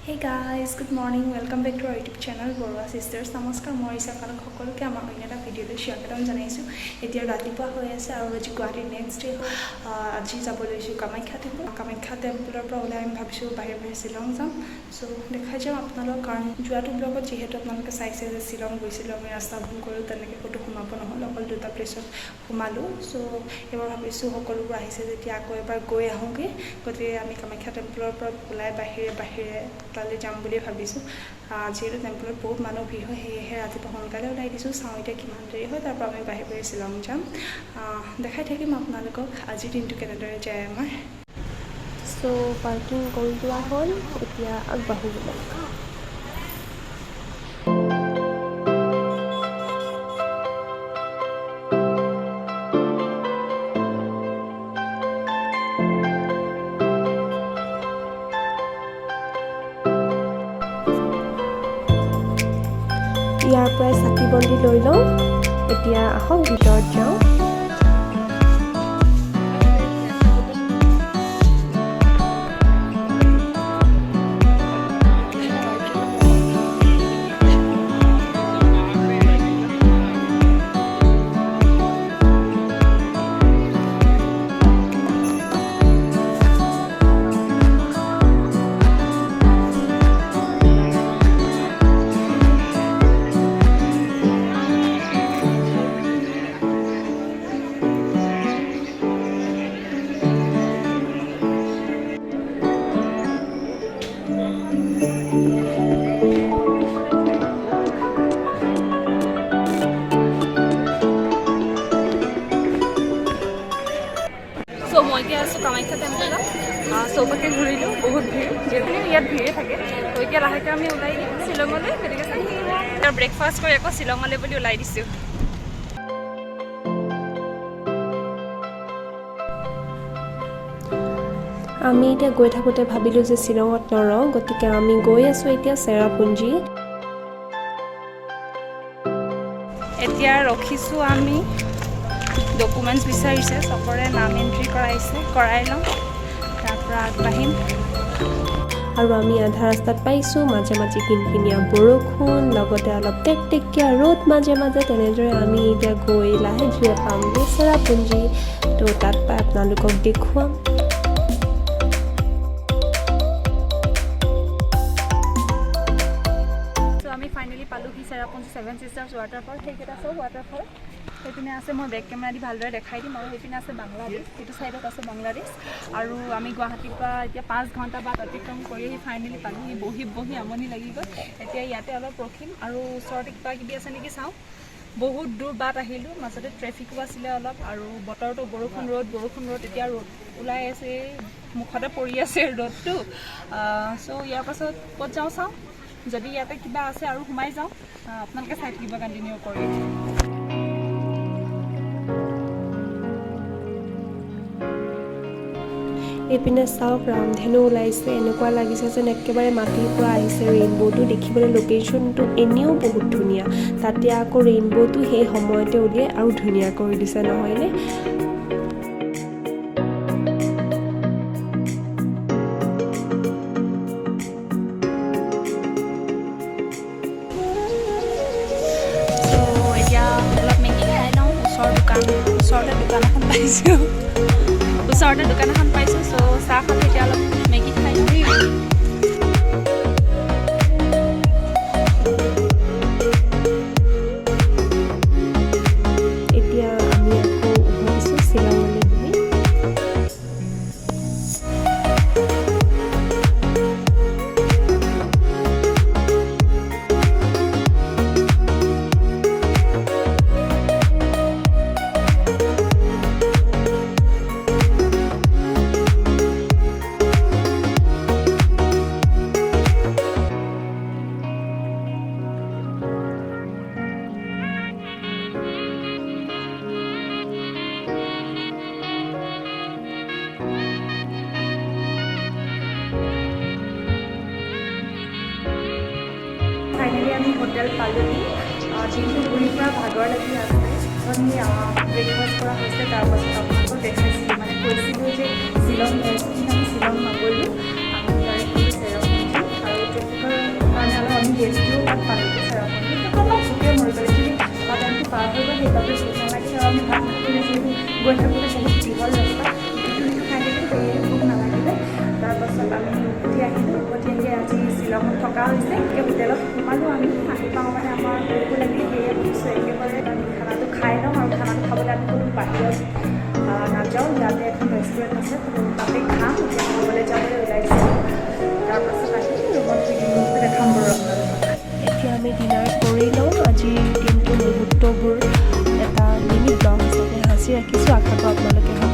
Hey guys, good morning. Welcome back to our YouTube channel, Borwa Sisters. Namaskar, moi isakalok সকলোকে আমাৰ অন্য এটা ভিডিঅ'লৈ স্বাগতম জনাইছো। এতিয়া ৰাতিপুৱা হৈ আছে আৰু আজি গুৱাহাটীৰ নেক্সট ডে আজি যাব লৈছো কামাখ্যা টেম্পলৰ পৰা ওলাই আমি ভাবিছো বাহিৰে শ্বিলং যাম। সো দেখাই যাম আপোনালোকক কাৰণ যোৱাটো ব্লগত যিহেতু আপোনালোকে চাইছে যে শ্বিলং গৈছিলোঁ আমি ৰাস্তা ভুল কৰোঁ তেনেকৈ ক'তো সোমাব নহ'ল অকল দুটা প্লেচত সোমালোঁ। সো এবাৰ ভাবিছোঁ সকলোবোৰ আহিছে যেতিয়া আকৌ এবাৰ গৈ আহোঁগৈ। গতিকে আমি কামাখ্যা টেম্পলৰ পৰা ওলাই বাহিৰে তালৈ যাম বুলি ভাবিছোঁ। যিহেতু টেম্পলত বহুত মানুহ ভিৰ হয় সেয়েহে ৰাতিপুৱা সোনকালে ওলাই দিছোঁ। চাওঁ এতিয়া কিমান দেৰি হয়, তাৰ পৰা আমি বাহিৰে শ্বিলং যাম। দেখাই থাকিম আপোনালোকক আজিৰ দিনটো কেনেদৰে যায় আমাৰ। সো পাৰ্কিং কৰি লোৱা হ'ল, এতিয়া আগবাঢ়ো ব'লক। ইয়াৰ পৰাই চাকি বন্তি লৈ লওঁ। এতিয়া আহক ভিতৰত যাওঁ। মই এতিয়া আছোঁ কামাখ্যা টেম্পলত। চৌপাশে ঘূৰিলোঁ, বহুত ভিৰ, যিহেতু ইয়াত ভিৰে থাকে। তো এতিয়া লাহেকৈ আমি ওলাই দিম শ্বিলঙলৈ। গতিকে এতিয়া ব্ৰেকফাষ্ট কৰি আকৌ শ্বিলঙলৈ বুলি ওলাই দিছোঁ। আমি এতিয়া গৈ থাকোঁতে ভাবিলোঁ যে শ্বিলঙত নৰওঁ, গতিকে আমি গৈ আছোঁ এতিয়া চেৰাপুঞ্জী। এতিয়া ৰখিছোঁ আমি, ডকুমেণ্টছ বিচাৰিছে, চবৰে নাম এণ্ট্ৰি কৰাই লওঁ, তাৰপৰা আগবাঢ়িম। আৰু আমি আধা ৰাস্তাত পাইছোঁ, মাজে মাজে কিনকিনীয়া বৰষুণ, লগতে অলপ টেকটেকীয়া ৰ'দ মাজে মাজে। তেনেদৰে আমি এতিয়া গৈ লাহে ধীৰে পামগৈ চেৰাপুঞ্জী। তো তাত পাই আপোনালোকক দেখুৱাম। আমি ফাইনেলি পালোহি চেৰাপুঞ্জী 7 Sisters Waterfall। সেইকেইটা চব ৱাটাৰফল। সেইপিনে আছে, মই বেক কেমেৰা দি ভালদৰে দেখাই দিম। আৰু সেইপিনে আছে বাংলাদেশ, সেইটো ছাইডত আছে বাংলাদেশ। আৰু আমি গুৱাহাটীৰ পৰা এতিয়া 5 ঘণ্টা বাট অতিক্ৰম কৰি আহি ফাইনেলি পালোহি। বহি আমনি লাগি গ'ল। এতিয়া ইয়াতে অলপ ৰখিম আৰু ওচৰতে কিবা কিবি আছে নেকি চাওঁ। বহুত দূৰ বাট আহিলোঁ, মাজতে ট্ৰেফিকো আছিলে অলপ, আৰু বতৰটো বৰষুণ ৰ'দ। এতিয়া ৰ'দ ওলাই আছে, মুখতে পৰি আছে ৰ'দটো। চ' ইয়াৰ পাছত ক'ত যাওঁ চাওঁ। যদি ইয়াতে কিবা আছে আৰু সোমাই যাওঁ। আপোনালোকে চাই থাকিব, কণ্টিনিউ কৰি। এইপিনে চাওক, ৰামধেনু ওলাইছে। এনেকুৱা লাগিছে যেন একেবাৰে মাটিৰ পৰা আহিছে ৰেইনব'টো। দেখিবলৈ লোকেশ্যনটো এনেও বহুত ধুনীয়া, তাতে আকৌ ৰেইনব'টো সেই সময়তে উলিয়াই আৰু ধুনীয়া কৰি দিছে, নহয়নে? এতিয়া অলপ মেগী খাই লওঁ। ওচৰতে দোকান এখন পাইছোঁ। চ' চাহ খালোঁ, এতিয়া অলপ মেগী খাই লওঁ। এতিয়া আমি আকৌ উভতিছোঁ শ্বিলঙলৈ বুলি। ফাইনেলি আমি হোটেল পালোহি। যিহেতু ঘূৰি ফুৰা ভাগৰ লাগি আছে, আমি ব্ৰেকফাষ্ট কৰা হৈছে। তাৰপাছত আপোনালোকক দেখাইছিলোঁ, মানে কৈছিলোঁ যে শ্বিলং গৈছোঁ, কিন্তু আমি শ্বিলং নগ'লোঁ। আমি ডাইৰেক্ট চেৰাপুঞ্জী, আৰু গৈ থাকোঁতে বহুত দীঘল ৰাস্তা খাই থাকিলোঁ ভোক নালাগিলে তাৰপাছত আমি উভতি আহিলোঁ উভতি আহি আজি শ্বিলঙত থকা হৈছে হোটেলত সোমালোঁ আমি আহি পাওঁ মানে আমাৰ ভোকো লাগিল সেয়ে ভাবিছোঁ একেবাৰে আমি খানাটো খাই লওঁ আৰু খানাটো খাবলৈ আমি কোনো বাহিৰত নাযাওঁ ইয়াতে এখন ৰেষ্টুৰেণ্ট আছে তাতে খাম এতিয়া খাবলৈ যাবলৈ ওলাইছোঁ তাৰপাছত আহি ৰুমত দেখাম বাৰু এতিয়া আমি ডিনাৰ কৰি লওঁ আজিৰ দিনটোৰ মুহূৰ্তবোৰ এটা মিনি ব্লগ হিচাপে সাঁচি ৰাখিছোঁ আশা কৰোঁ আপোনালোকে